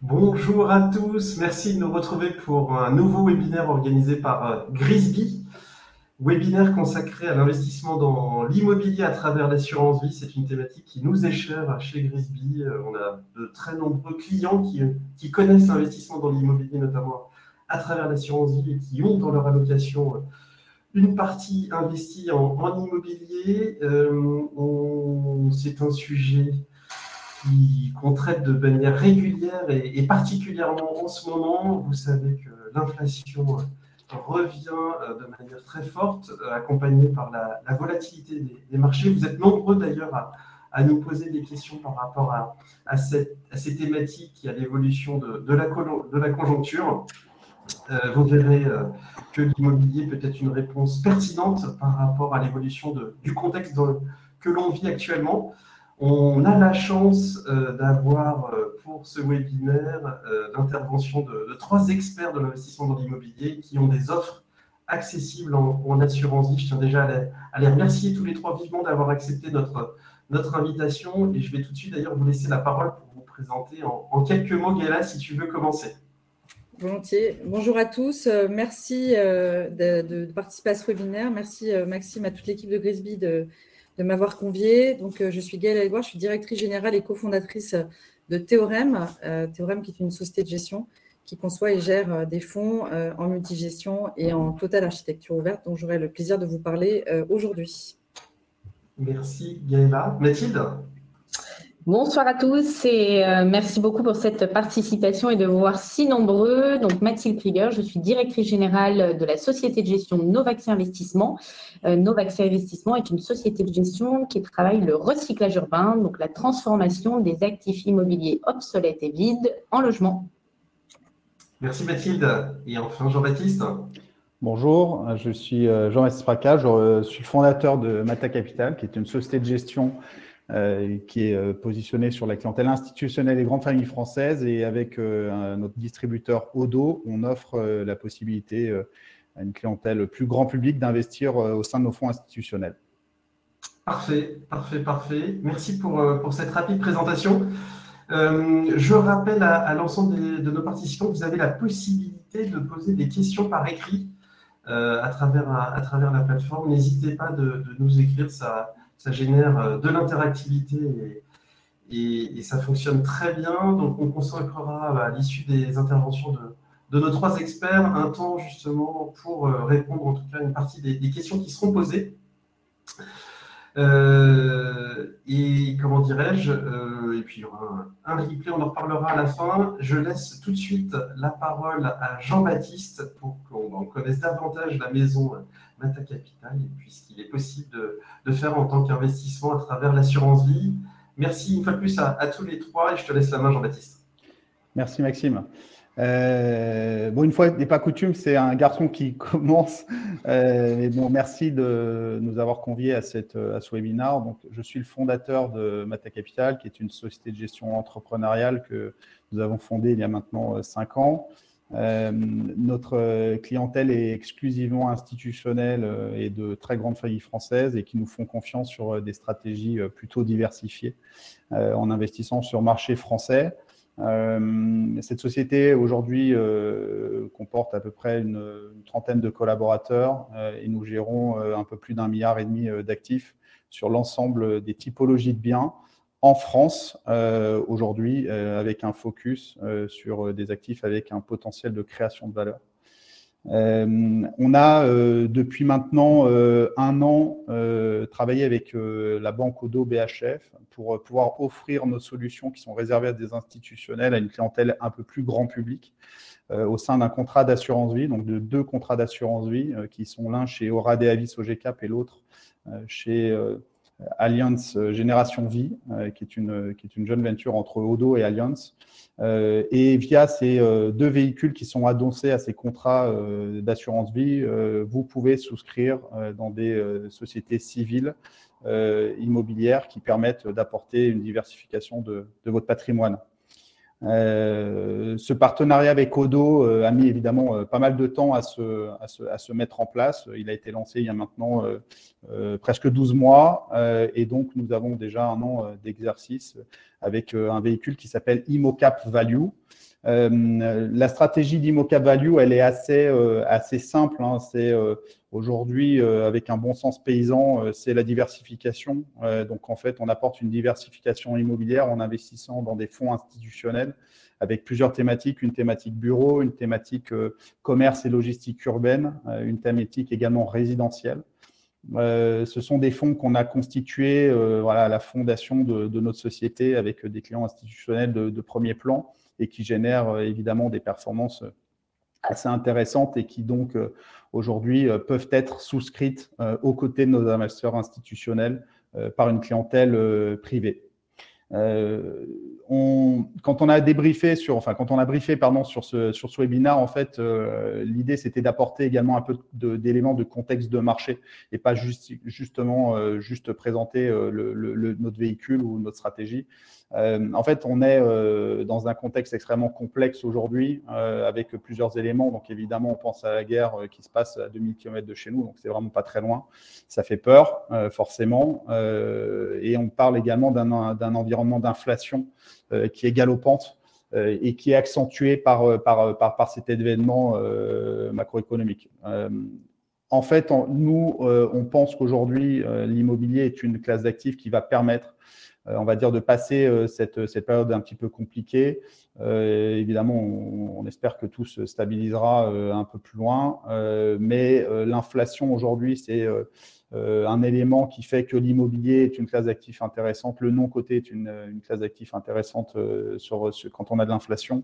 Bonjour à tous, merci de nous retrouver pour un nouveau webinaire organisé par Grisby, webinaire consacré à l'investissement dans l'immobilier à travers l'assurance vie. C'est une thématique qui nous est chère chez Grisby. On a de très nombreux clients qui connaissent l'investissement dans l'immobilier, notamment à travers l'assurance vie, et qui ont dans leur allocation une partie investie en immobilier. C'est un sujet qu'on traite de manière régulière et particulièrement en ce moment. Vous savez que l'inflation revient de manière très forte, accompagnée par la volatilité des marchés. Vous êtes nombreux d'ailleurs à nous poser des questions par rapport à ces thématiques et à l'évolution de la conjoncture. Vous verrez que l'immobilier peut être une réponse pertinente par rapport à l'évolution du contexte que l'on vit actuellement. On a la chance d'avoir pour ce webinaire l'intervention de trois experts de l'investissement dans l'immobilier qui ont des offres accessibles en assurance vie. Je tiens déjà à les remercier tous les trois vivement d'avoir accepté notre invitation, et je vais tout de suite d'ailleurs vous laisser la parole pour vous présenter en quelques mots. Gaëla, si tu veux commencer. Volontiers. Bonjour à tous. Merci de participer à ce webinaire. Merci Maxime, à toute l'équipe de Grisby de m'avoir conviée. Donc, je suis Gaëlle Elbois, je suis directrice générale et cofondatrice de Théorème. Théorème qui est une société de gestion qui conçoit et gère des fonds en multigestion et en totale architecture ouverte, dont j'aurai le plaisir de vous parler aujourd'hui. Merci Gaëla. Mathilde? Bonsoir à tous et merci beaucoup pour cette participation et de vous voir si nombreux. Donc Mathilde Krieger, je suis directrice générale de la société de gestion Novaxia Investissement. Novaxia Investissement est une société de gestion qui travaille le recyclage urbain, donc la transformation des actifs immobiliers obsolètes et vides en logement. Merci Mathilde. Et enfin Jean-Baptiste? Bonjour, je suis Jean-Baptiste Praca, je suis le fondateur de Mata Capital, qui est une société de gestion qui est positionnée sur la clientèle institutionnelle et grandes familles françaises. Et avec notre distributeur Odo, on offre la possibilité à une clientèle plus grand public d'investir au sein de nos fonds institutionnels. Parfait, parfait, parfait. Merci pour cette rapide présentation. Je rappelle à l'ensemble de nos participants que vous avez la possibilité de poser des questions par écrit à travers la plateforme. N'hésitez pas de nous écrire, ça génère de l'interactivité et ça fonctionne très bien. Donc, on consacrera à l'issue des interventions de nos trois experts un temps justement pour répondre en tout cas à une partie des questions qui seront posées. Et comment dirais-je, et puis il y aura un replay, on en reparlera à la fin. Je laisse tout de suite la parole à Jean-Baptiste pour qu'on connaisse davantage la maison Mata Capital et puis ce qu'il est possible de faire en tant qu'investissement à travers l'assurance vie. Merci une fois de plus à tous les trois et je te laisse la main, Jean-Baptiste. Merci Maxime. Bon, une fois n'est pas coutume, c'est un garçon qui commence. Mais bon, merci de nous avoir conviés à ce webinaire. Donc, je suis le fondateur de Mata Capital, qui est une société de gestion entrepreneuriale que nous avons fondée il y a maintenant 5 ans. Notre clientèle est exclusivement institutionnelle et de très grandes familles françaises et qui nous font confiance sur des stratégies plutôt diversifiées en investissant sur marché français. Cette société aujourd'hui comporte à peu près une trentaine de collaborateurs et nous gérons un peu plus d'1,5 milliard d'actifs sur l'ensemble des typologies de biens en France aujourd'hui avec un focus sur des actifs avec un potentiel de création de valeur. On a depuis maintenant 1 an travaillé avec la banque Odo BHF pour pouvoir offrir nos solutions qui sont réservées à des institutionnels, à une clientèle un peu plus grand public au sein d'un contrat d'assurance vie, donc de 2 contrats d'assurance vie qui sont l'un chez Orade Avis OGCAP et l'autre chez Allianz Génération Vie, qui est une joint venture entre Odo et Allianz. Et via ces 2 véhicules qui sont adossés à ces contrats d'assurance vie, vous pouvez souscrire dans des sociétés civiles immobilières qui permettent d'apporter une diversification de votre patrimoine. Ce partenariat avec Odo a mis évidemment pas mal de temps à se mettre en place. Il a été lancé il y a maintenant presque 12 mois et donc nous avons déjà 1 an d'exercice avec un véhicule qui s'appelle ImmoCap Value La stratégie d'IMOCAP Value, elle est assez simple. Hein. C'est aujourd'hui, avec un bon sens paysan, c'est la diversification. Donc, en fait, on apporte une diversification immobilière en investissant dans des fonds institutionnels avec plusieurs thématiques, une thématique bureau, une thématique commerce et logistique urbaine, une thématique également résidentielle. Ce sont des fonds qu'on a constitués voilà, à la fondation de notre société avec des clients institutionnels de premier plan et qui génèrent évidemment des performances assez intéressantes et qui donc aujourd'hui peuvent être souscrites aux côtés de nos investisseurs institutionnels par une clientèle privée. Quand on a briefé sur ce webinaire, en fait, l'idée c'était d'apporter également un peu d'éléments de contexte de marché et pas juste présenter notre véhicule ou notre stratégie. En fait, on est dans un contexte extrêmement complexe aujourd'hui avec plusieurs éléments. Donc, évidemment, on pense à la guerre qui se passe à 2000 km de chez nous. Donc, c'est vraiment pas très loin. Ça fait peur, forcément. Et on parle également d'un environnement d'inflation qui est galopante et qui est accentué par cet événement macroéconomique. En fait, nous, on pense qu'aujourd'hui, l'immobilier est une classe d'actifs qui va permettre on va dire, de passer cette période un petit peu compliquée. Évidemment, on espère que tout se stabilisera un peu plus loin, mais l'inflation aujourd'hui, c'est un élément qui fait que l'immobilier est une classe d'actifs intéressante, le non-coté est une classe d'actifs intéressante quand on a de l'inflation.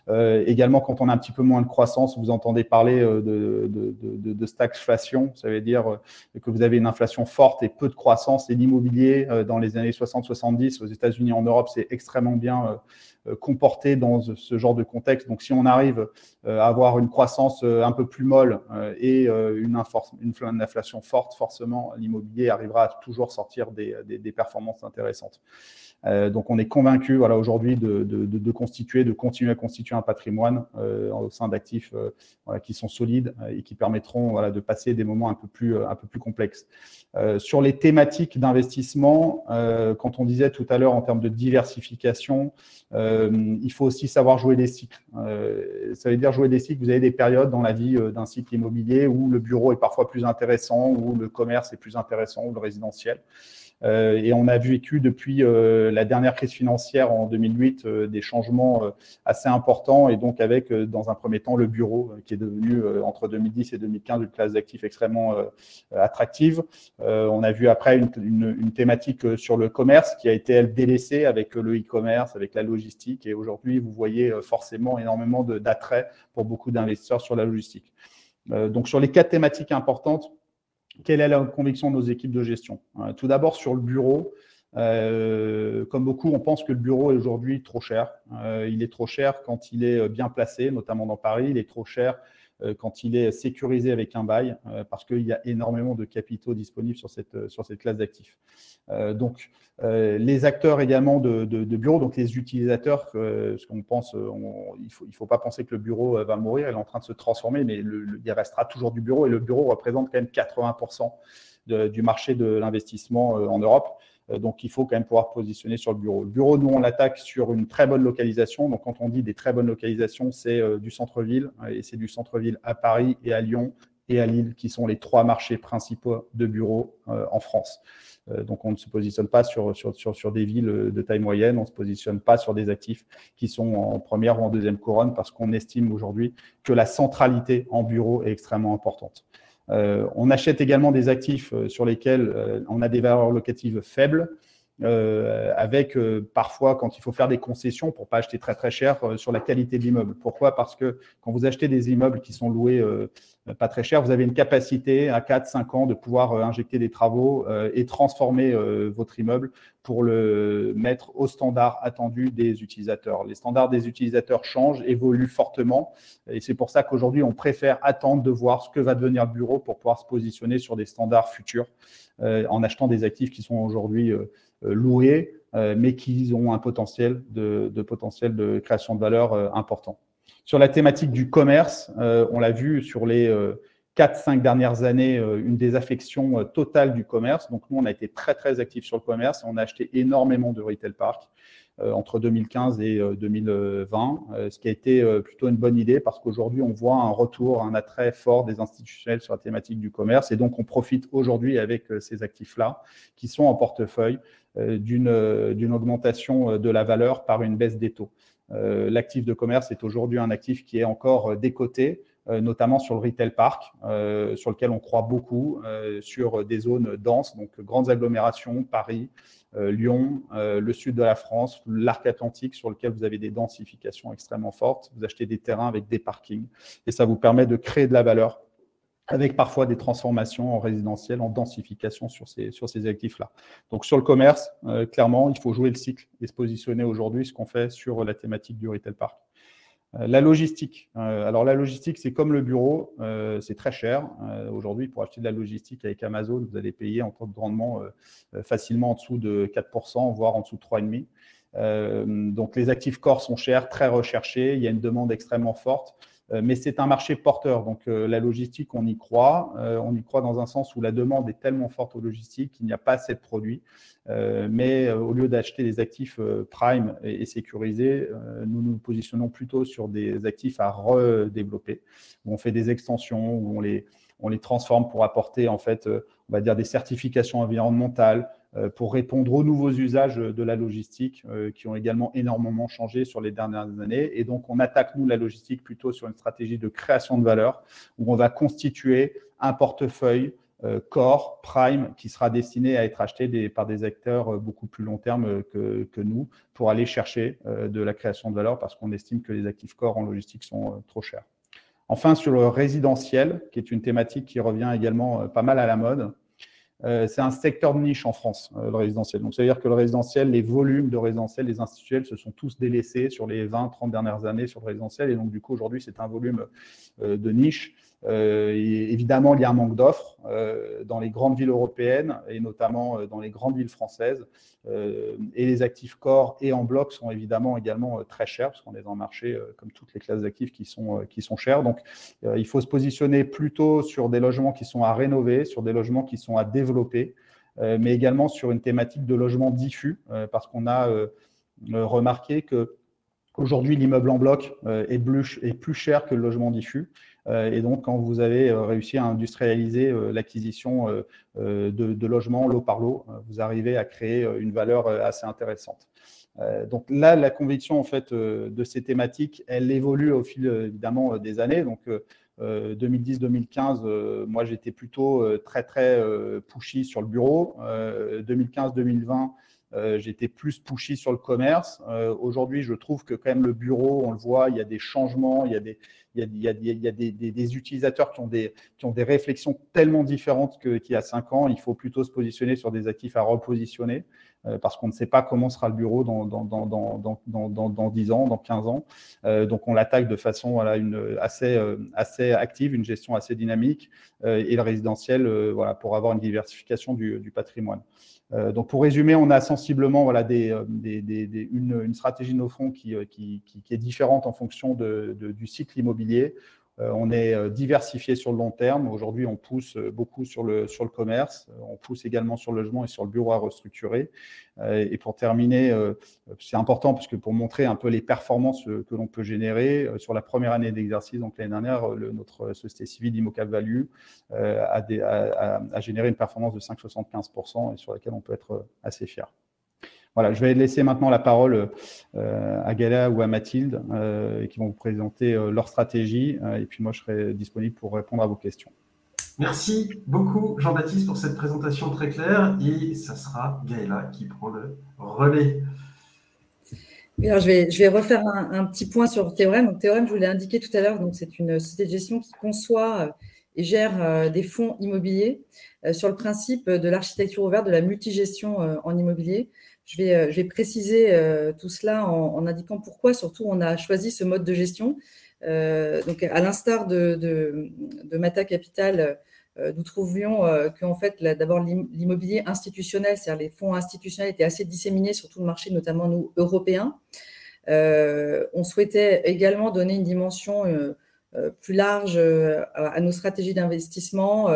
Également, quand on a un petit peu moins de croissance, vous entendez parler de stagflation, ça veut dire que vous avez une inflation forte et peu de croissance, et l'immobilier dans les années 60-70 aux États-Unis, en Europe, c'est extrêmement bien comporté dans ce genre de contexte. Donc, si on arrive à avoir une croissance un peu plus molle et une inflation forte, forcément, l'immobilier arrivera à toujours sortir des performances intéressantes. Donc, on est convaincu voilà, aujourd'hui de continuer à constituer un patrimoine au sein d'actifs voilà, qui sont solides et qui permettront voilà, de passer des moments un peu plus complexes. Sur les thématiques d'investissement, quand on disait tout à l'heure en termes de diversification, il faut aussi savoir jouer des cycles. Ça veut dire jouer des cycles. Vous avez des périodes dans la vie d'un cycle immobilier où le bureau est parfois plus intéressant, où le commerce est plus intéressant, ou le résidentiel. Et on a vécu depuis la dernière crise financière en 2008 des changements assez importants et donc avec dans un premier temps le bureau qui est devenu entre 2010 et 2015 une classe d'actifs extrêmement attractive. On a vu après une thématique sur le commerce qui a été elle délaissée avec le e-commerce, avec la logistique et aujourd'hui vous voyez forcément énormément d'attrait pour beaucoup d'investisseurs sur la logistique. Donc sur les 4 thématiques importantes, quelle est la conviction de nos équipes de gestion? Tout d'abord, sur le bureau, comme beaucoup, on pense que le bureau est aujourd'hui trop cher. Il est trop cher quand il est bien placé, notamment dans Paris. Il est trop cher quand il est sécurisé avec un bail, parce qu'il y a énormément de capitaux disponibles sur cette classe d'actifs. Donc, les acteurs également de bureau, donc les utilisateurs, ce qu'on pense, il faut pas penser que le bureau va mourir, il est en train de se transformer, mais il restera toujours du bureau et le bureau représente quand même 80% du marché de l'investissement en Europe. Donc, il faut quand même pouvoir positionner sur le bureau. Le bureau, nous, on l'attaque sur une très bonne localisation. Donc, quand on dit des très bonnes localisations, c'est du centre-ville et c'est du centre-ville à Paris et à Lyon et à Lille qui sont les 3 marchés principaux de bureaux en France. Donc, on ne se positionne pas sur des villes de taille moyenne, on ne se positionne pas sur des actifs qui sont en première ou en deuxième couronne parce qu'on estime aujourd'hui que la centralité en bureau est extrêmement importante. On achète également des actifs sur lesquels on a des valeurs locatives faibles, avec parfois quand il faut faire des concessions pour ne pas acheter très très cher sur la qualité de l'immeuble. Pourquoi? Parce que quand vous achetez des immeubles qui sont loués pas très cher, vous avez une capacité à 4-5 ans de pouvoir injecter des travaux et transformer votre immeuble pour le mettre au standard attendu des utilisateurs. Les standards des utilisateurs changent, évoluent fortement et c'est pour ça qu'aujourd'hui, on préfère attendre de voir ce que va devenir le bureau pour pouvoir se positionner sur des standards futurs en achetant des actifs qui sont aujourd'hui loués, mais qui ont un potentiel de création de valeur important. Sur la thématique du commerce, on l'a vu sur les 4-5 dernières années, une désaffection totale du commerce. Donc, nous, on a été très, très actifs sur le commerce. On a acheté énormément de retail park. entre 2015 et 2020, ce qui a été plutôt une bonne idée parce qu'aujourd'hui, on voit un retour, un attrait fort des institutionnels sur la thématique du commerce. Et donc, on profite aujourd'hui avec ces actifs-là qui sont en portefeuille d'une augmentation de la valeur par une baisse des taux. L'actif de commerce est aujourd'hui un actif qui est encore décoté, notamment sur le retail park, sur lequel on croit beaucoup, sur des zones denses, donc grandes agglomérations, Paris, Lyon, le sud de la France, l'arc atlantique, sur lequel vous avez des densifications extrêmement fortes. Vous achetez des terrains avec des parkings et ça vous permet de créer de la valeur avec parfois des transformations en résidentiel, en densification sur ces actifs-là. Donc, sur le commerce, clairement, il faut jouer le cycle et se positionner aujourd'hui, ce qu'on fait sur la thématique du retail park. La logistique. Alors, la logistique, c'est comme le bureau, c'est très cher. Aujourd'hui, pour acheter de la logistique avec Amazon, vous allez payer en taux de rendement facilement en dessous de 4%, voire en dessous de 3,5%. Donc, les actifs corps sont chers, très recherchés. Il y a une demande extrêmement forte. Mais c'est un marché porteur. Donc, la logistique, on y croit. On y croit dans un sens où la demande est tellement forte aux logistiques qu'il n'y a pas assez de produits. Mais au lieu d'acheter des actifs prime et sécurisés, nous nous positionnons plutôt sur des actifs à redévelopper, où on fait des extensions, où on les transforme pour apporter, en fait, on va dire des certifications environnementales, pour répondre aux nouveaux usages de la logistique qui ont également énormément changé sur les dernières années. Et donc, on attaque, nous, la logistique plutôt sur une stratégie de création de valeur où on va constituer un portefeuille core, prime, qui sera destiné à être acheté par des acteurs beaucoup plus long terme que nous pour aller chercher de la création de valeur parce qu'on estime que les actifs core en logistique sont trop chers. Enfin, sur le résidentiel, qui est une thématique qui revient également pas mal à la mode, c'est un secteur de niche en France, le résidentiel. Donc, ça veut dire que le résidentiel, les volumes de résidentiel, les institutionnels se sont tous délaissés sur les 20-30 dernières années sur le résidentiel. Et donc, du coup, aujourd'hui, c'est un volume de niche. Et évidemment, il y a un manque d'offres dans les grandes villes européennes et notamment dans les grandes villes françaises. Et les actifs corps et en bloc sont également très chers parce qu'on est dans un marché, comme toutes les classes d'actifs, qui sont chers. Donc, il faut se positionner plutôt sur des logements qui sont à rénover, sur des logements qui sont à développer, mais également sur une thématique de logement diffus parce qu'on a remarqué que aujourd'hui, l'immeuble en bloc est plus cher que le logement diffus. Et donc, quand vous avez réussi à industrialiser l'acquisition de logements lot par lot, vous arrivez à créer une valeur assez intéressante. Donc là, la conviction en fait de ces thématiques, elle évolue au fil évidemment des années. Donc 2010-2015, moi j'étais plutôt très pushy sur le bureau. 2015-2020, j'étais plus pushy sur le commerce. Aujourd'hui, je trouve que quand même le bureau, on le voit, il y a des changements, il y a des utilisateurs qui ont des réflexions tellement différentes qu'il y a 5 ans. Il faut plutôt se positionner sur des actifs à repositionner parce qu'on ne sait pas comment sera le bureau dans 10 ans, dans 15 ans. Donc, on l'attaque de façon assez active, une gestion assez dynamique et le résidentiel pour avoir une diversification du patrimoine. Donc, pour résumer, on a sensiblement une stratégie de nos fonds qui est différente en fonction du cycle immobilier. On est diversifié sur le long terme. Aujourd'hui, on pousse beaucoup sur le commerce. On pousse également sur le logement et sur le bureau à restructurer. Et pour terminer, c'est important parce que pour montrer un peu les performances que l'on peut générer, sur la première année d'exercice, donc l'année dernière, notre société civile Immocap Value a généré une performance de 5,75% et sur laquelle on peut être assez fier. Voilà, je vais laisser maintenant la parole à Gaëla ou à Mathilde qui vont vous présenter leur stratégie et puis moi je serai disponible pour répondre à vos questions. Merci beaucoup Jean-Baptiste pour cette présentation très claire et ça sera Gaëla qui prend le relais. Alors, je vais refaire un petit point sur Théorème. Donc, Théorème, je vous l'ai indiqué tout à l'heure, donc c'est une société de gestion qui conçoit et gère des fonds immobiliers sur le principe de l'architecture ouverte, de la multigestion en immobilier. Je vais préciser tout cela en indiquant pourquoi, surtout, on a choisi ce mode de gestion. Donc, à l'instar de Mata Capital, nous trouvions qu'en fait, d'abord, l'immobilier institutionnel, c'est-à-dire les fonds institutionnels étaient assez disséminés sur tout le marché, notamment nous, européens. On souhaitait également donner une dimension plus large à nos stratégies d'investissement,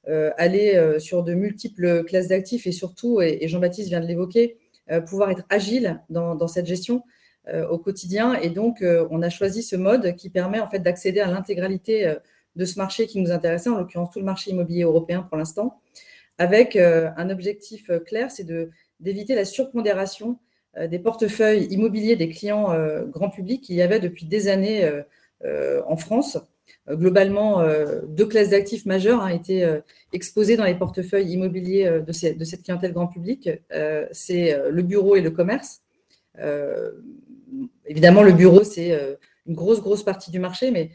aller sur de multiples classes d'actifs et surtout, et Jean-Baptiste vient de l'évoquer, pouvoir être agile dans cette gestion au quotidien. Et donc, on a choisi ce mode qui permet en fait d'accéder à l'intégralité de ce marché qui nous intéressait, en l'occurrence tout le marché immobilier européen pour l'instant, avec un objectif clair, c'est d'éviter la surpondération des portefeuilles immobiliers des clients grand public qu'il y avait depuis des années en France. Globalement, 2 classes d'actifs majeures ont été exposées dans les portefeuilles immobiliers de cette clientèle grand public. C'est le bureau et le commerce. Évidemment, le bureau, c'est une grosse partie du marché, mais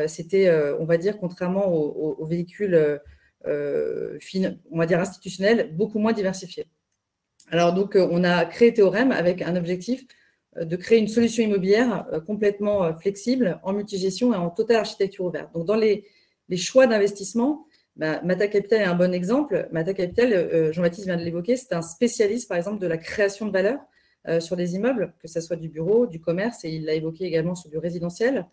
c'était, on va dire, contrairement aux véhicules on va dire institutionnels, beaucoup moins diversifiés. Alors, donc, on a créé Théorème avec un objectif de créer une solution immobilière complètement flexible, en multigestion et en totale architecture ouverte. Donc, dans les choix d'investissement, Mata Capital est un bon exemple. Mata Capital, Jean-Baptiste vient de l'évoquer, c'est un spécialiste, par exemple, de la création de valeur sur des immeubles, que ce soit du bureau, du commerce, et il l'a évoqué également sur du résidentiel.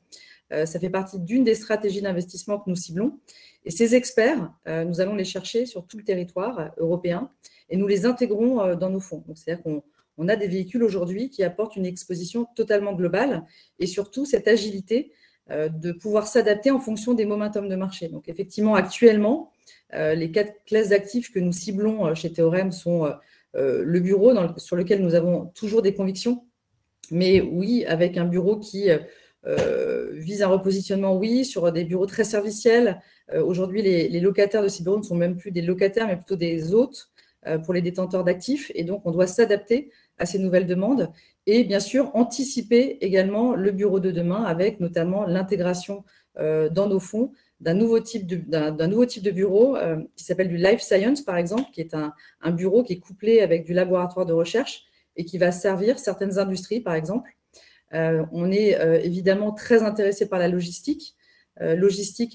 Ça fait partie d'une des stratégies d'investissement que nous ciblons. Et ces experts, nous allons les chercher sur tout le territoire européen et nous les intégrons dans nos fonds. C'est-à-dire qu'on a des véhicules aujourd'hui qui apportent une exposition totalement globale et surtout cette agilité de pouvoir s'adapter en fonction des momentum de marché. Donc, effectivement, actuellement, les 4 classes d'actifs que nous ciblons chez Théorème sont le bureau, sur lequel nous avons toujours des convictions, mais oui, avec un bureau qui vise un repositionnement, oui, sur des bureaux très serviciels. Aujourd'hui, les locataires de ces bureaux ne sont même plus des locataires, mais plutôt des hôtes pour les détenteurs d'actifs. Et donc, on doit s'adapter à ces nouvelles demandes et bien sûr anticiper également le bureau de demain avec notamment l'intégration dans nos fonds d'un nouveau type de bureau qui s'appelle du Life Science, par exemple, qui est un bureau qui est couplé avec du laboratoire de recherche et qui va servir certaines industries, par exemple. On est évidemment très intéressé par la logistique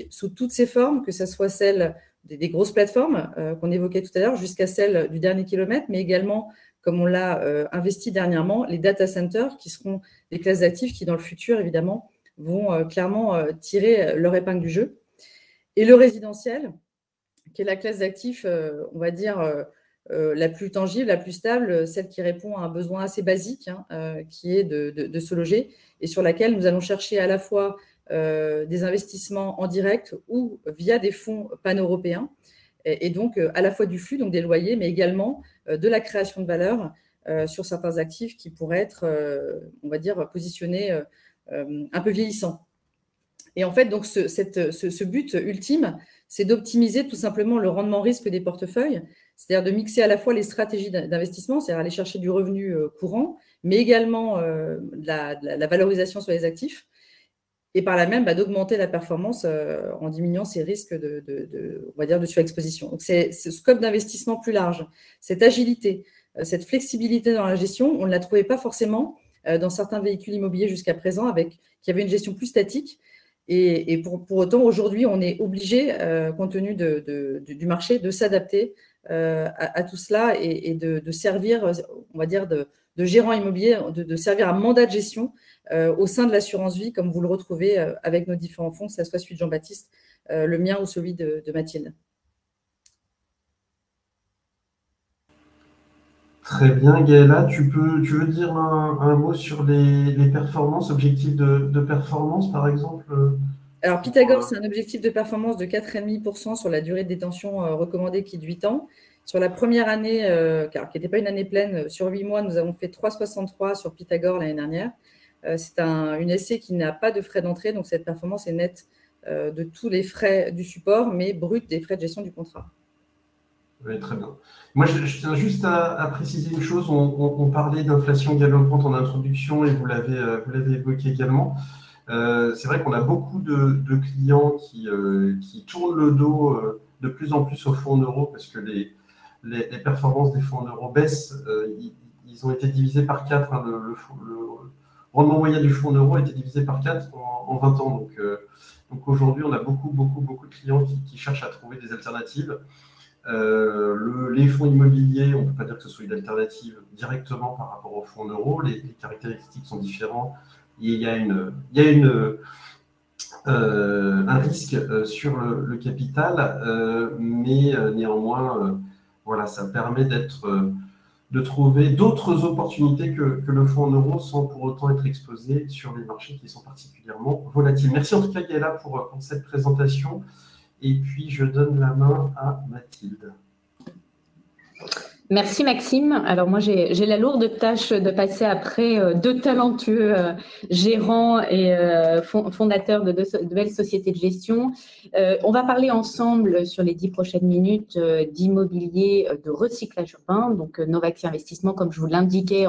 sous toutes ses formes, que ce soit celle des grosses plateformes qu'on évoquait tout à l'heure, jusqu'à celle du dernier kilomètre, mais également, comme on l'a investi dernièrement, les data centers, qui seront des classes d'actifs qui, dans le futur, évidemment, vont clairement tirer leur épingle du jeu. Et le résidentiel, qui est la classe d'actifs, on va dire, la plus tangible, la plus stable, celle qui répond à un besoin assez basique, qui est de se loger, et sur laquelle nous allons chercher à la fois des investissements en direct ou via des fonds pan-européens, et donc à la fois du flux, donc des loyers, mais également de la création de valeur sur certains actifs qui pourraient être, on va dire, positionnés un peu vieillissants. Et en fait, donc, ce but ultime, c'est d'optimiser tout simplement le rendement risque des portefeuilles, c'est-à-dire de mixer à la fois les stratégies d'investissement, c'est-à-dire aller chercher du revenu courant, mais également la valorisation sur les actifs, et par là même d'augmenter la performance en diminuant ces risques on va dire, de surexposition. Donc, c'est ce scope d'investissement plus large, cette agilité, cette flexibilité dans la gestion, on ne la trouvait pas forcément dans certains véhicules immobiliers jusqu'à présent, qui avaient une gestion plus statique. Et pour autant, aujourd'hui, on est obligé, compte tenu du marché, de s'adapter à tout cela et de servir, on va dire, de gérant immobilier, de servir à mandat de gestion au sein de l'assurance vie, comme vous le retrouvez avec nos différents fonds, que ce soit celui de Jean-Baptiste, le mien ou celui de Mathilde. Très bien, Gaëlla. Tu veux dire un mot sur les performances, objectifs de performance, par exemple? Alors, Pythagore, c'est un objectif de performance de 4,5% sur la durée de détention recommandée qui est de 8 ans. Sur la première année, qui n'était pas une année pleine, sur 8 mois, nous avons fait 3,63 sur Pythagore l'année dernière. C'est une SC qui n'a pas de frais d'entrée, donc cette performance est nette de tous les frais du support, mais brute des frais de gestion du contrat. Oui, très bien. Moi, je tiens juste à préciser une chose. On parlait d'inflation galopante en introduction et vous l'avez évoqué également. C'est vrai qu'on a beaucoup de clients qui tournent le dos de plus en plus aux fonds en euros parce que les performances des fonds en euros baissent. Ils ont été divisés par 4. Hein, le rendement moyen du fonds en euros a été divisé par 4 en 20 ans. Donc aujourd'hui, on a beaucoup de clients qui cherchent à trouver des alternatives. Les fonds immobiliers, on ne peut pas dire que ce soit une alternative directement par rapport aux fonds en euros. Les caractéristiques sont différentes. Il y a un risque sur le capital, mais néanmoins, voilà, ça permet d'être de trouver d'autres opportunités que le fonds en euros sans pour autant être exposé sur des marchés qui sont particulièrement volatiles. Merci en tout cas, Gaëla, pour cette présentation. Et puis, je donne la main à Mathilde. Merci Maxime. Alors moi j'ai la lourde tâche de passer après deux talentueux gérants et fondateurs de deux belles sociétés de gestion. On va parler ensemble sur les 10 prochaines minutes d'immobilier de recyclage urbain. Donc Novaxi Investissement, comme je vous l'indiquais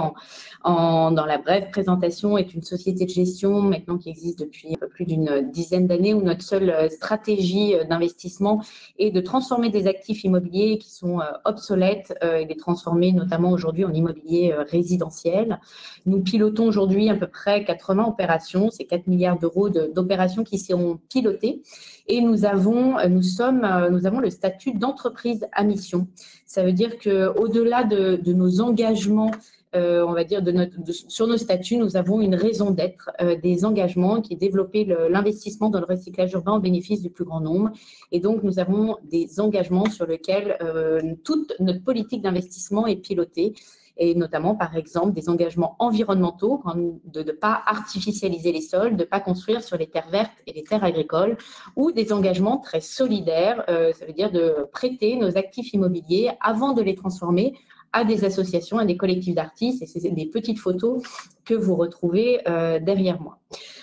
dans la brève présentation, est une société de gestion maintenant qui existe depuis plus d'une dizaine d'années, où notre seule stratégie d'investissement est de transformer des actifs immobiliers qui sont obsolètes et les transformer notamment aujourd'hui en immobilier résidentiel. Nous pilotons aujourd'hui à peu près 80 opérations, c'est 4 milliards d'euros d'opérations qui seront pilotées, et nous avons le statut d'entreprise à mission. Ça veut dire qu'au-delà de nos engagements, on va dire sur nos statuts, nous avons une raison d'être, des engagements qui est développer l'investissement dans le recyclage urbain au bénéfice du plus grand nombre. Et donc, nous avons des engagements sur lesquels toute notre politique d'investissement est pilotée, et notamment, par exemple, des engagements environnementaux, de ne pas artificialiser les sols, de ne pas construire sur les terres vertes et les terres agricoles, ou des engagements très solidaires, ça veut dire de prêter nos actifs immobiliers avant de les transformer à des associations, à des collectifs d'artistes, et c'est des petites photos que vous retrouvez derrière moi.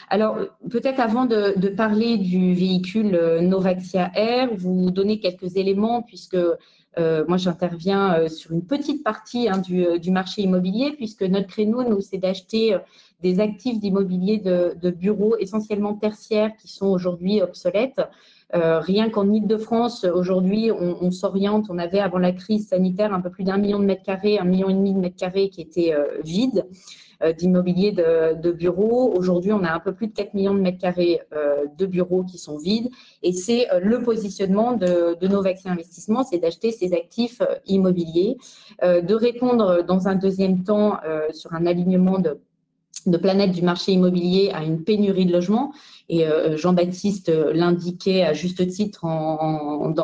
Alors, peut-être avant de parler du véhicule Novaxia Air, vous donner quelques éléments, puisque moi j'interviens sur une petite partie du marché immobilier, puisque notre créneau, nous, c'est d'acheter des actifs d'immobilier de bureaux essentiellement tertiaires qui sont aujourd'hui obsolètes. Rien qu'en Île-de-France, aujourd'hui, on s'oriente, on avait avant la crise sanitaire un peu plus d'1 million de mètres carrés, 1,5 million de mètres carrés qui étaient vides d'immobilier de bureaux. Aujourd'hui, on a un peu plus de 4 millions de mètres carrés de bureaux qui sont vides, et c'est le positionnement de Novaxi Investissement, c'est d'acheter ces actifs immobiliers, de répondre dans un deuxième temps sur un alignement de planète du marché immobilier à une pénurie de logements. Et Jean-Baptiste l'indiquait à juste titre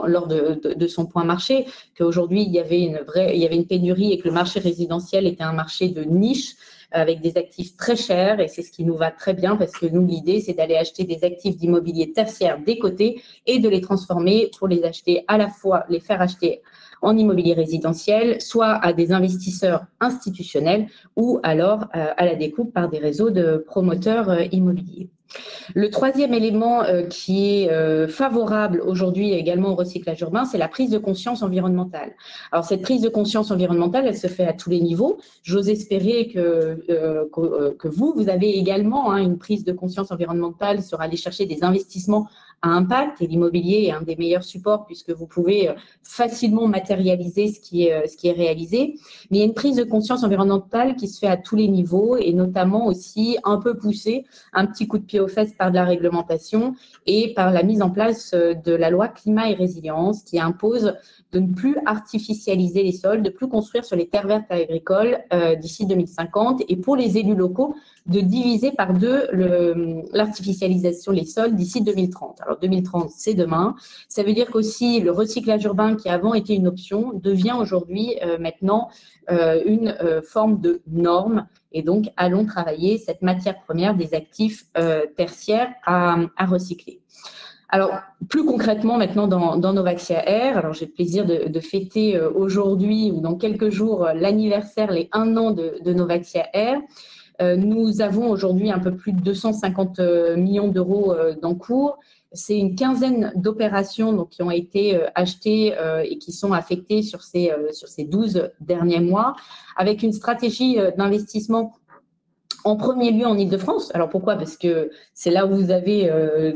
lors de son point marché, qu'aujourd'hui, il y avait une pénurie et que le marché résidentiel était un marché de niche avec des actifs très chers, et c'est ce qui nous va très bien, parce que nous, l'idée, c'est d'aller acheter des actifs d'immobilier tertiaire des côtés et de les transformer pour les acheter à la fois, les faire acheter en immobilier résidentiel, soit à des investisseurs institutionnels ou alors à la découpe par des réseaux de promoteurs immobiliers. Le troisième élément qui est favorable aujourd'hui également au recyclage urbain, c'est la prise de conscience environnementale. Alors, cette prise de conscience environnementale, elle se fait à tous les niveaux. J'ose espérer que vous avez également une prise de conscience environnementale sur aller chercher des investissements à impact, et l'immobilier est un des meilleurs supports puisque vous pouvez facilement matérialiser ce qui est réalisé. Mais il y a une prise de conscience environnementale qui se fait à tous les niveaux, et notamment aussi un peu poussée, un petit coup de pied aux fesses par de la réglementation et par la mise en place de la loi climat et résilience qui impose de ne plus artificialiser les sols, de ne plus construire sur les terres vertes agricoles d'ici 2050, et pour les élus locaux, de diviser par deux l'artificialisation des sols d'ici 2030. Alors 2030, c'est demain. Ça veut dire qu'aussi le recyclage urbain, qui avant était une option, devient aujourd'hui maintenant une forme de norme. Et donc, allons travailler cette matière première des actifs tertiaires à recycler. Alors, plus concrètement, maintenant, dans Novaxia Air, alors j'ai le plaisir de fêter aujourd'hui ou dans quelques jours l'anniversaire, les 1 an de Novaxia Air. Nous avons aujourd'hui un peu plus de 250 millions d'euros d'encours. C'est une quinzaine d'opérations qui ont été achetées et qui sont affectées sur ces 12 derniers mois, avec une stratégie d'investissement en premier lieu en Île-de-France. Alors pourquoi? Parce que c'est là où vous avez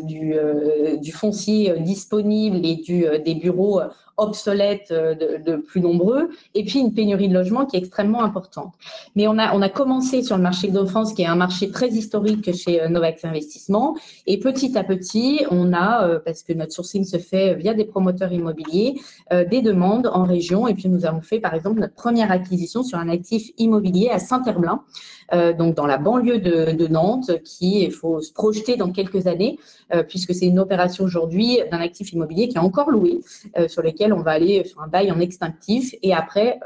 du foncier disponible et des bureaux obsolètes de plus nombreux, et puis une pénurie de logements qui est extrêmement importante. Mais on a commencé sur le marché Île-de-France, qui est un marché très historique chez Novaxi Investissement, et petit à petit, on a, parce que notre sourcing se fait via des promoteurs immobiliers, des demandes en région, et puis nous avons fait par exemple notre première acquisition sur un actif immobilier à Saint-Herblain, donc dans la banlieue de Nantes, il faut se projeter dans quelques années, puisque c'est une opération aujourd'hui d'un actif immobilier qui est encore loué, sur lequel lequel on va aller sur un bail en extinctif et après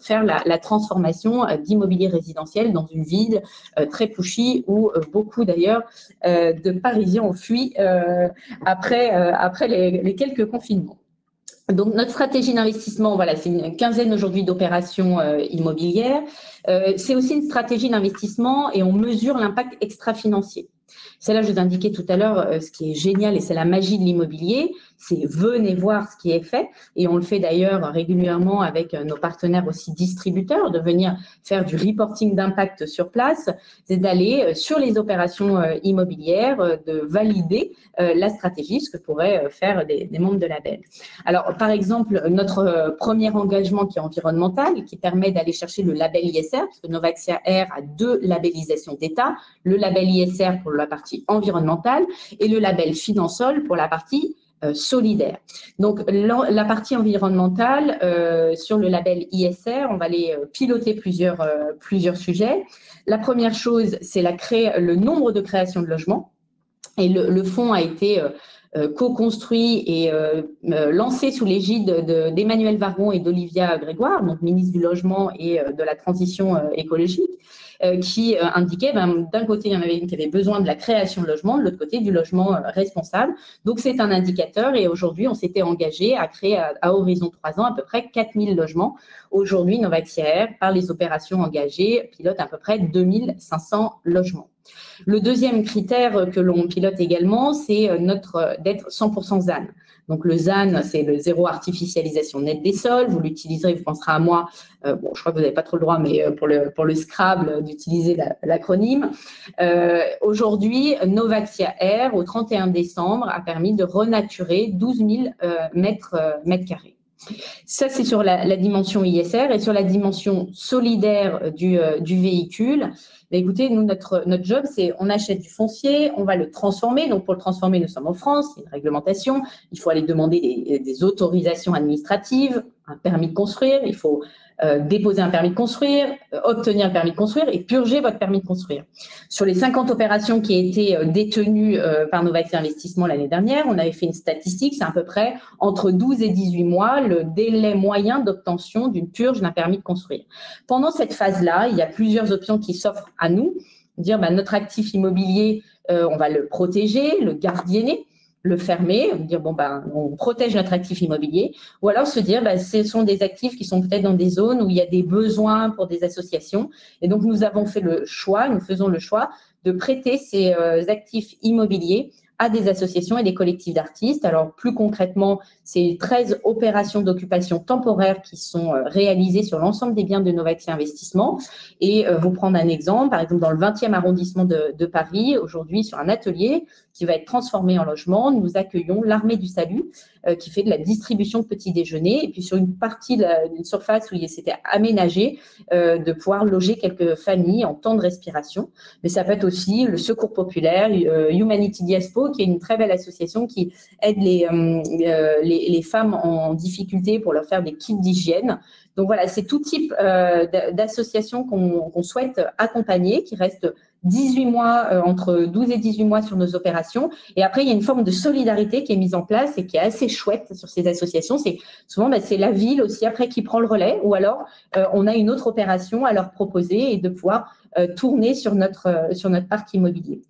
faire la transformation d'immobilier résidentiel dans une ville très pushy où beaucoup d'ailleurs de Parisiens ont fui après les quelques confinements. Donc, notre stratégie d'investissement, voilà, c'est une quinzaine aujourd'hui d'opérations immobilières. C'est aussi une stratégie d'investissement et on mesure l'impact extra-financier. C'est là, je vous indiquais tout à l'heure, ce qui est génial et c'est la magie de l'immobilier, c'est venez voir ce qui est fait et on le fait d'ailleurs régulièrement avec nos partenaires aussi distributeurs, de venir faire du reporting d'impact sur place, c'est d'aller sur les opérations immobilières, de valider la stratégie, ce que pourraient faire des membres de label. Alors, par exemple, notre premier engagement qui est environnemental, qui permet d'aller chercher le label ISR, parce que Novaxia Air a 2 labellisations d'État, le label ISR pour la partie environnementale et le label Finansol pour la partie solidaire. Donc, la partie environnementale, sur le label ISR, on va aller piloter plusieurs sujets. La première chose, c'est le nombre de créations de logements. Et le fonds a été co-construit et lancé sous l'égide d'Emmanuel Vargon et d'Olivia Grégoire, donc ministre du Logement et de la Transition écologique, qui indiquait, d'un côté, il y en avait une qui avait besoin de la création de logements, de l'autre côté, du logement responsable. Donc, c'est un indicateur et aujourd'hui, on s'était engagé à créer à horizon 3 ans à peu près 4000 logements. Aujourd'hui, Novaxia Air, par les opérations engagées, pilote à peu près 2500 logements. Le deuxième critère que l'on pilote également, c'est d'être 100% ZAN. Donc, le ZAN, c'est le zéro artificialisation nette des sols. Vous l'utiliserez, vous penserez à moi. Bon, je crois que vous n'avez pas trop le droit, mais pour le Scrabble, d'utiliser l'acronyme. Aujourd'hui, Novaxia Air, au 31 décembre, a permis de renaturer 12 000 mètres carrés. Ça, c'est sur la dimension ISR et sur la dimension solidaire du véhicule. Mais écoutez, nous, notre job, c'est on achète du foncier, on va le transformer. Donc, pour le transformer, nous sommes en France, il y a une réglementation. Il faut aller demander des autorisations administratives, un permis de construire. Il faut déposer un permis de construire, obtenir le permis de construire et purger votre permis de construire. Sur les 50 opérations qui ont été détenues par Novaxia Investissement l'année dernière, on avait fait une statistique, c'est à peu près entre 12 et 18 mois le délai moyen d'obtention d'une purge d'un permis de construire. Pendant cette phase-là, il y a plusieurs options qui s'offrent à nous. Dire notre actif immobilier, on va le protéger, le gardienner, le fermer, dire on protège notre actif immobilier, ou alors se dire ce sont des actifs qui sont peut-être dans des zones où il y a des besoins pour des associations. Et donc, nous faisons le choix de prêter ces actifs immobiliers à des associations et des collectifs d'artistes. Alors, plus concrètement, c'est 13 opérations d'occupation temporaire qui sont réalisées sur l'ensemble des biens de Novaxia Investissement. Et vous prendre un exemple, par exemple, dans le 20e arrondissement de Paris, aujourd'hui, sur un atelier qui va être transformé en logement, nous accueillons l'Armée du Salut qui fait de la distribution de petits déjeuners. Et puis, sur une partie d'une surface où il s'était aménagé, de pouvoir loger quelques familles en temps de respiration. Mais ça peut être aussi le Secours populaire, Humanity Diaspo, qui est une très belle association qui aide les femmes en difficulté pour leur faire des kits d'hygiène. Donc voilà, c'est tout type d'associations qu'on souhaite accompagner, qui restent 18 mois, entre 12 et 18 mois sur nos opérations. Et après, il y a une forme de solidarité qui est mise en place et qui est assez chouette sur ces associations. C'est souvent, c'est la ville aussi après qui prend le relais, ou alors on a une autre opération à leur proposer et de pouvoir tourner sur notre parc immobilier.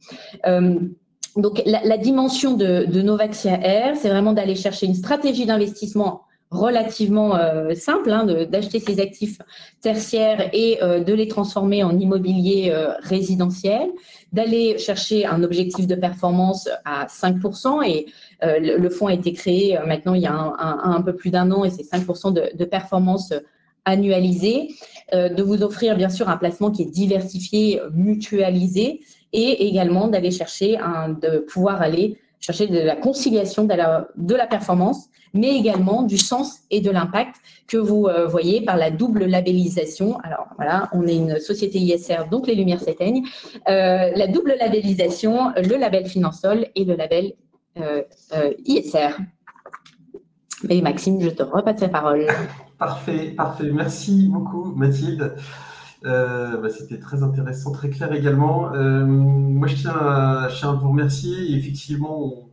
Donc, la dimension de Novaxia Air, c'est vraiment d'aller chercher une stratégie d'investissement relativement simple, d'acheter ces actifs tertiaires et de les transformer en immobilier résidentiel, d'aller chercher un objectif de performance à 5%, et le fonds a été créé maintenant il y a un peu plus d'un an, et c'est 5% de performance annualisée, de vous offrir bien sûr un placement qui est diversifié, mutualisé, et également d'aller chercher de pouvoir aller chercher de la conciliation de la performance, mais également du sens et de l'impact que vous voyez par la double labellisation. Alors voilà, on est une société ISR, donc les lumières s'éteignent. La double labellisation, le label Finansol et le label ISR. Et Maxime, je te repasse la parole. Parfait. Merci beaucoup, Mathilde. C'était très intéressant, très clair également. Moi, je tiens à vous remercier. Et effectivement,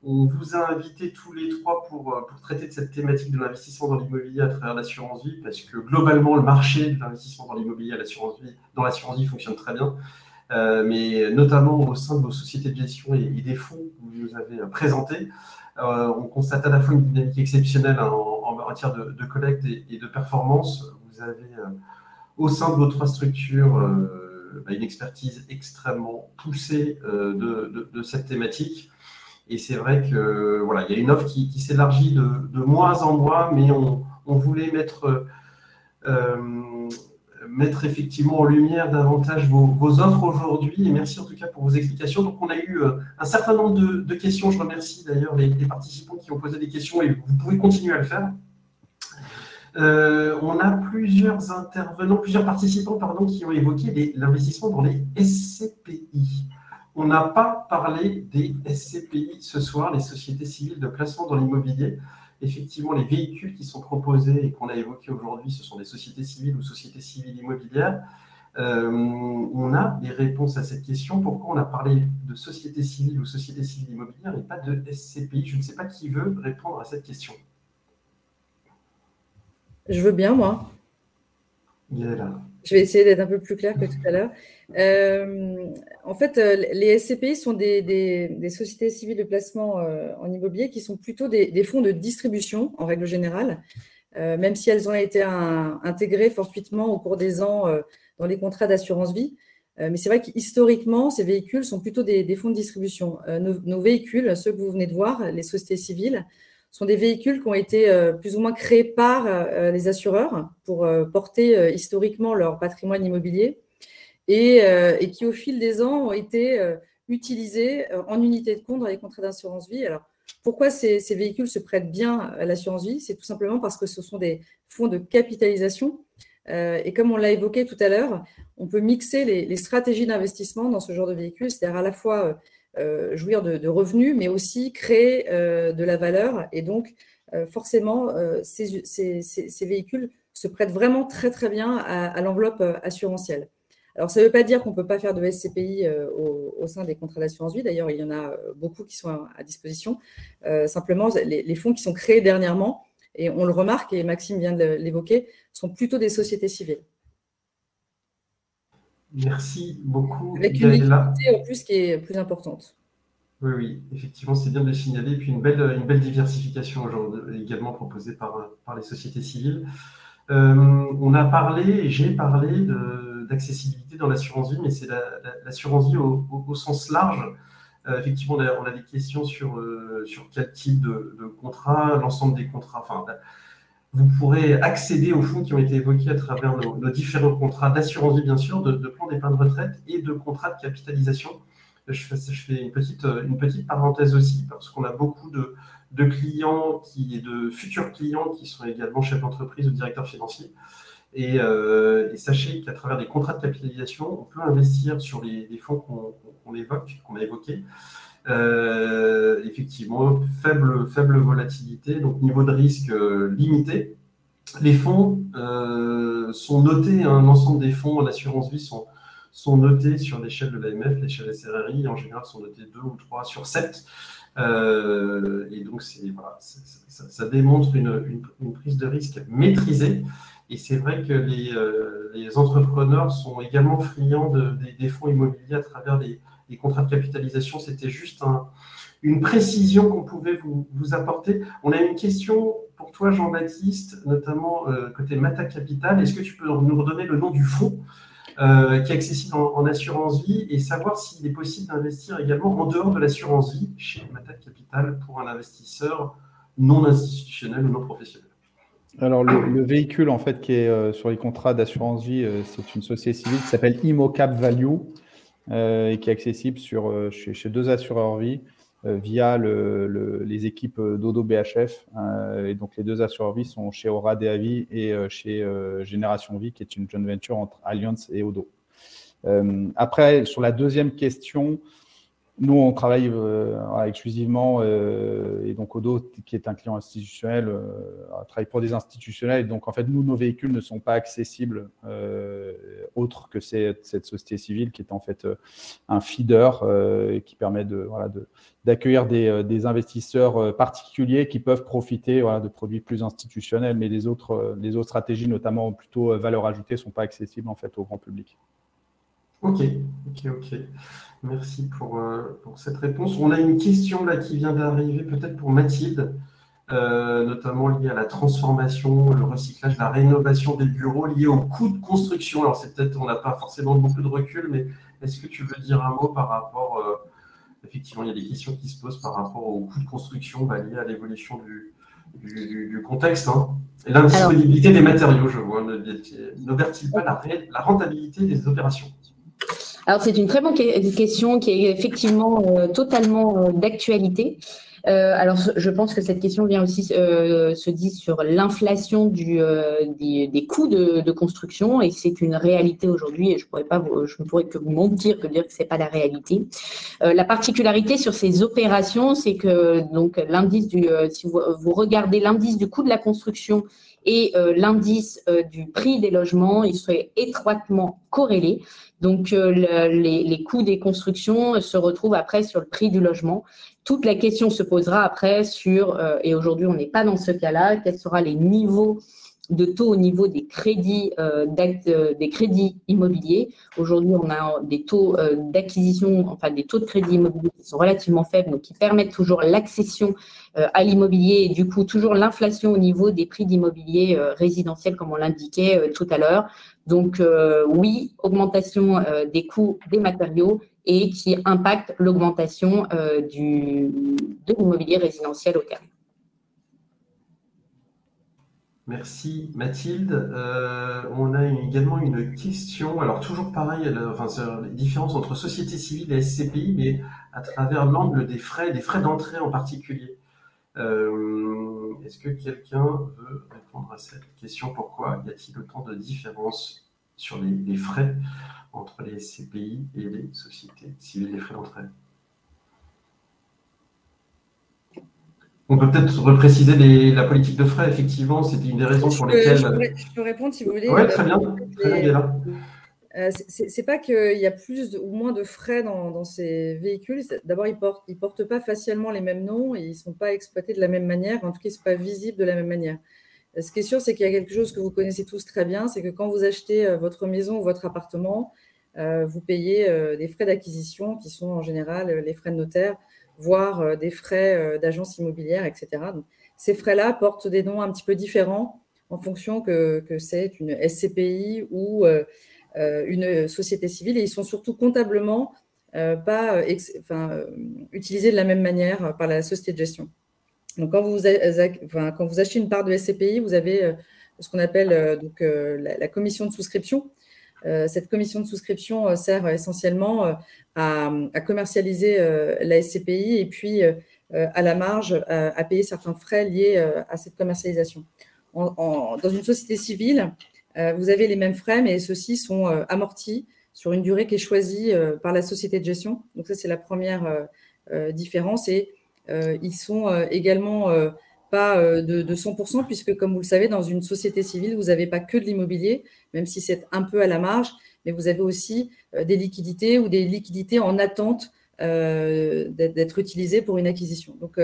On vous a invités tous les trois pour traiter de cette thématique de l'investissement dans l'immobilier à travers l'assurance vie, parce que globalement, le marché de l'investissement dans l'immobilier dans l'assurance vie fonctionne très bien, mais notamment au sein de vos sociétés de gestion et des fonds que vous nous avez présentés. On constate à la fois une dynamique exceptionnelle en matière de collecte et de performance. Vous avez au sein de vos trois structures une expertise extrêmement poussée de cette thématique. Et c'est vrai que voilà, il y a une offre qui s'élargit de mois en mois, mais on voulait mettre effectivement en lumière davantage vos offres aujourd'hui. Et merci en tout cas pour vos explications. Donc, on a eu un certain nombre de questions. Je remercie d'ailleurs les participants qui ont posé des questions et vous pouvez continuer à le faire. On a plusieurs participants qui ont évoqué l'investissement dans les SCPI. On n'a pas parlé des SCPI ce soir, les sociétés civiles de placement dans l'immobilier. Effectivement, les véhicules qui sont proposés et qu'on a évoqués aujourd'hui, ce sont des sociétés civiles ou sociétés civiles immobilières. On a des réponses à cette question. Pourquoi on a parlé de sociétés civiles ou sociétés civiles immobilières et pas de SCPI? Je ne sais pas qui veut répondre à cette question. Je veux bien, moi. Je vais essayer d'être un peu plus clair que tout à l'heure. En fait, les SCPI sont des sociétés civiles de placement en immobilier qui sont plutôt des fonds de distribution, en règle générale, même si elles ont été intégrées fortuitement au cours des ans dans les contrats d'assurance vie. Mais c'est vrai qu'historiquement, ces véhicules sont plutôt des fonds de distribution. Nos véhicules, ceux que vous venez de voir, les sociétés civiles, sont des véhicules qui ont été plus ou moins créés par les assureurs pour porter historiquement leur patrimoine immobilier et qui, au fil des ans, ont été utilisés en unité de compte dans les contrats d'assurance vie. Alors, pourquoi ces véhicules se prêtent bien à l'assurance vie? C'est tout simplement parce que ce sont des fonds de capitalisation. Et comme on l'a évoqué tout à l'heure, on peut mixer les stratégies d'investissement dans ce genre de véhicules, c'est-à-dire à la fois jouir de revenus, mais aussi créer de la valeur. Et donc, forcément, ces véhicules se prêtent vraiment très, très bien à l'enveloppe assurantielle. Alors, ça ne veut pas dire qu'on ne peut pas faire de SCPI au sein des contrats d'assurance vie. D'ailleurs, il y en a beaucoup qui sont à disposition. Simplement, les fonds qui sont créés dernièrement, et on le remarque, et Maxime vient de l'évoquer, sont plutôt des sociétés civiles. Merci beaucoup. Avec une liquidité en plus qui est plus importante. Oui, effectivement, c'est bien de le signaler. Et puis une belle diversification aujourd'hui également proposée par les sociétés civiles. J'ai parlé d'accessibilité dans l'assurance vie, mais c'est l'assurance vie au sens large. Effectivement, on a des questions sur quel type de contrat, l'ensemble des contrats. Enfin, vous pourrez accéder aux fonds qui ont été évoqués à travers nos différents contrats d'assurance vie, bien sûr, de plans d'épargne retraite et de contrats de capitalisation. Je fais une petite parenthèse aussi, parce qu'on a beaucoup de clients et de futurs clients qui sont également chefs d'entreprise ou directeurs financiers. Et sachez qu'à travers des contrats de capitalisation, on peut investir sur les fonds qu'on a évoqués. Effectivement, faible volatilité, donc niveau de risque limité. Les fonds sont notés, l'ensemble des fonds en assurance vie sont notés sur l'échelle de l'AMF, l'échelle SRRI, en général sont notés 2 ou 3 sur 7. Et donc, ça démontre une prise de risque maîtrisée. Et c'est vrai que les entrepreneurs sont également friands des fonds immobiliers à travers les contrats de capitalisation. C'était juste une précision qu'on pouvait vous apporter. On a une question pour toi, Jean-Baptiste, notamment côté Mata Capital. Est-ce que tu peux nous redonner le nom du fonds qui est accessible en assurance vie et savoir s'il est possible d'investir également en dehors de l'assurance vie chez Mata Capital pour un investisseur non institutionnel ou non professionnel? Alors, le véhicule, en fait, qui est sur les contrats d'assurance vie, c'est une société civile qui s'appelle ImoCap Value et qui est accessible chez deux assureurs vie via les équipes d'Odo BHF. Et donc, les deux assureurs vie sont chez Oradea Vie et chez Génération Vie, qui est une joint venture entre Allianz et Odo. Après, sur la deuxième question, Nous, on travaille exclusivement, et donc Odo, qui est un client institutionnel, travaille pour des institutionnels. Donc, en fait, nous, nos véhicules ne sont pas accessibles autres que cette société civile qui est en fait un feeder qui permet d'accueillir des investisseurs particuliers qui peuvent profiter de produits plus institutionnels. Mais les autres stratégies, notamment plutôt valeur ajoutée, ne sont pas accessibles en fait au grand public. Ok. Merci pour cette réponse. On a une question là qui vient d'arriver, peut-être pour Mathilde, notamment liée à la transformation, le recyclage, la rénovation des bureaux liés au coût de construction. Alors, c'est peut-être, on n'a pas forcément beaucoup de recul, mais est-ce que tu veux dire un mot par rapport, effectivement, il y a des questions qui se posent par rapport au coût de construction lié à l'évolution du contexte, hein. Et l'indisponibilité des matériaux, je vois, n'obère-t-il pas la rentabilité des opérations? Alors, c'est une très bonne question qui est effectivement totalement d'actualité. Alors, je pense que cette question vient aussi se dit sur l'inflation des coûts de construction, et c'est une réalité aujourd'hui, et je ne pourrais que vous mentir que dire que ce n'est pas la réalité. La particularité sur ces opérations, c'est que donc l'indice si vous regardez l'indice du coût de la construction et l'indice du prix des logements, ils seraient étroitement corrélés. Donc, les coûts des constructions se retrouvent après sur le prix du logement. Toute la question se posera après et aujourd'hui on n'est pas dans ce cas-là, quels seront les niveaux de taux au niveau des crédits immobiliers. Aujourd'hui, on a des taux d'acquisition, enfin des taux de crédit immobilier qui sont relativement faibles, donc qui permettent toujours l'accession à l'immobilier et du coup toujours l'inflation au niveau des prix d'immobilier résidentiel, comme on l'indiquait tout à l'heure. Donc oui, augmentation des coûts des matériaux et qui impacte l'augmentation de l'immobilier résidentiel au terme. Merci Mathilde. On a également une question, alors toujours pareil, sur les différences entre société civile et SCPI, mais à travers l'angle des frais d'entrée en particulier. Est-ce que quelqu'un veut répondre à cette question? Pourquoi y a-t-il autant de différences sur les frais entre les SCPI et les sociétés civiles, les frais d'entrée? On peut peut-être repréciser la politique de frais, effectivement, c'était une des raisons pour lesquelles… Je peux répondre si vous voulez. Oui, très bien, Gaëla. C'est pas qu'il y a plus ou moins de frais dans ces véhicules. D'abord, ils portent pas facialement les mêmes noms et ils ne sont pas exploités de la même manière. En tout cas, ils ne sont pas visibles de la même manière. Ce qui est sûr, c'est qu'il y a quelque chose que vous connaissez tous très bien, c'est que quand vous achetez votre maison ou votre appartement, vous payez des frais d'acquisition qui sont en général les frais de notaire, voire des frais d'agence immobilière, etc. Donc, ces frais-là portent des noms un petit peu différents en fonction que c'est une SCPI ou une société civile, et ils sont surtout comptablement pas utilisés de la même manière par la société de gestion. Donc, quand vous achetez une part de SCPI, vous avez ce qu'on appelle la commission de souscription. Cette commission de souscription sert essentiellement à commercialiser la SCPI et puis à la marge à payer certains frais liés à cette commercialisation. Dans une société civile, vous avez les mêmes frais, mais ceux-ci sont amortis sur une durée qui est choisie par la société de gestion. Donc ça, c'est la première différence. Et ils sont également pas de 100%, puisque comme vous le savez, dans une société civile, vous n'avez pas que de l'immobilier, même si c'est un peu à la marge, mais vous avez aussi des liquidités ou des liquidités en attente d'être utilisées pour une acquisition. Donc,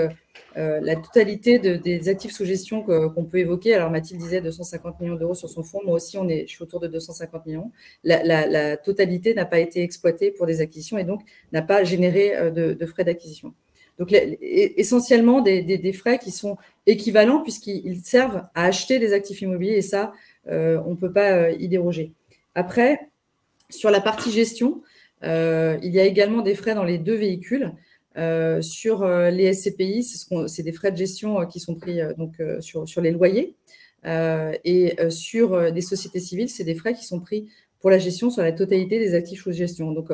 la totalité des actifs sous gestion qu'on peut évoquer, alors Mathilde disait 250 millions d'euros sur son fonds, moi aussi je suis autour de 250 millions, la totalité n'a pas été exploitée pour des acquisitions et donc n'a pas généré de frais d'acquisition. Donc, essentiellement, des frais qui sont équivalents puisqu'ils servent à acheter des actifs immobiliers et ça, on ne peut pas y déroger. Après, sur la partie gestion, il y a également des frais dans les deux véhicules. Sur les SCPI, c'est des frais de gestion qui sont pris sur les loyers. Et sur des sociétés civiles, c'est des frais qui sont pris pour la gestion sur la totalité des actifs sous gestion. Donc,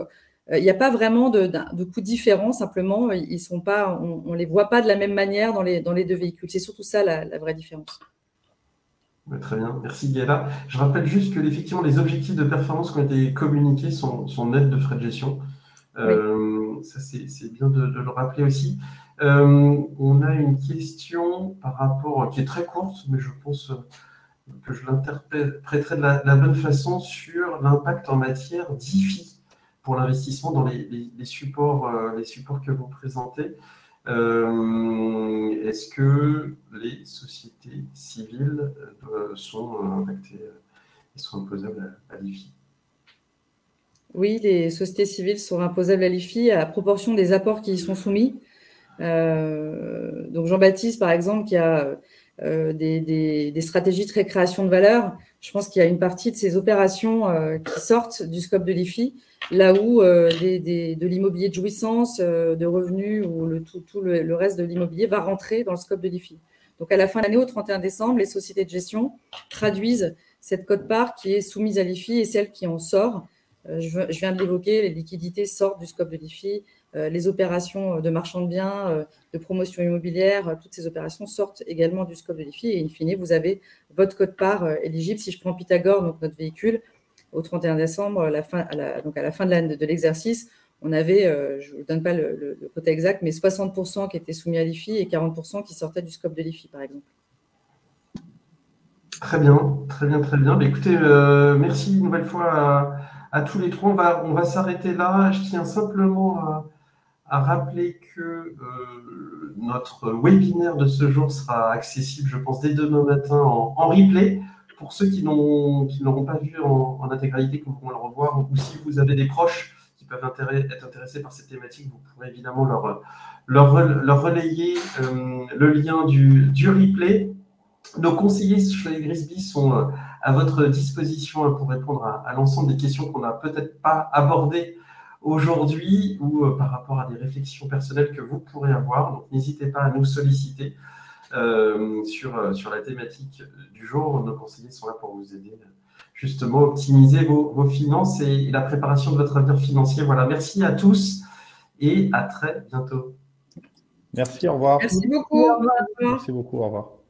il n'y a pas vraiment de coûts différents, simplement, on ne les voit pas de la même manière dans les deux véhicules. C'est surtout ça la vraie différence. Très bien, merci Gaëla. Je rappelle juste que effectivement, les objectifs de performance qui ont été communiqués sont nets de frais de gestion. Oui. Ça, c'est bien de le rappeler aussi. On a une question par rapport, qui est très courte, mais je pense que je l'interpréterai de la bonne façon sur l'impact en matière d'IFI pour l'investissement dans les supports que vous présentez. Est-ce que les sociétés civiles sont impactées et sont imposables à l'IFI? Oui, les sociétés civiles sont imposables à l'IFI à la proportion des apports qui y sont soumis. Donc Jean-Baptiste, par exemple, qui a des stratégies de récréation de valeur, je pense qu'il y a une partie de ces opérations qui sortent du scope de l'IFI, là où de l'immobilier de jouissance, de revenus ou tout le reste de l'immobilier va rentrer dans le scope de l'IFI. Donc à la fin de l'année, au 31 décembre, les sociétés de gestion traduisent cette quote-part qui est soumise à l'IFI et celle qui en sort. Je viens de l'évoquer, les liquidités sortent du scope de l'IFI, les opérations de marchand de biens, de promotion immobilière, toutes ces opérations sortent également du scope de l'IFI et in fine, vous avez votre quote-part éligible. Si je prends Pythagore, donc notre véhicule, au 31 décembre, donc à la fin de l'exercice, on avait, je ne vous donne pas le quota exact, mais 60% qui étaient soumis à l'IFI et 40% qui sortaient du scope de l'IFI, par exemple. Très bien, très bien, très bien. Mais écoutez, merci une nouvelle fois à tous les trois. On va s'arrêter là. Je tiens simplement à rappeler que notre webinaire de ce jour sera accessible, je pense, dès demain matin en replay. Pour ceux qui n'auront pas vu en intégralité, qui pourront le revoir, ou si vous avez des proches qui peuvent être intéressés par cette thématique, vous pourrez évidemment leur relayer le lien du replay. Nos conseillers chez Grisby sont à votre disposition pour répondre à l'ensemble des questions qu'on n'a peut-être pas abordées aujourd'hui ou par rapport à des réflexions personnelles que vous pourrez avoir. Donc, n'hésitez pas à nous solliciter sur la thématique du jour. Nos conseillers sont là pour vous aider justement à optimiser vos finances et la préparation de votre avenir financier. Voilà, merci à tous et à très bientôt. Merci, au revoir. Merci beaucoup. Au revoir. Merci beaucoup, au revoir.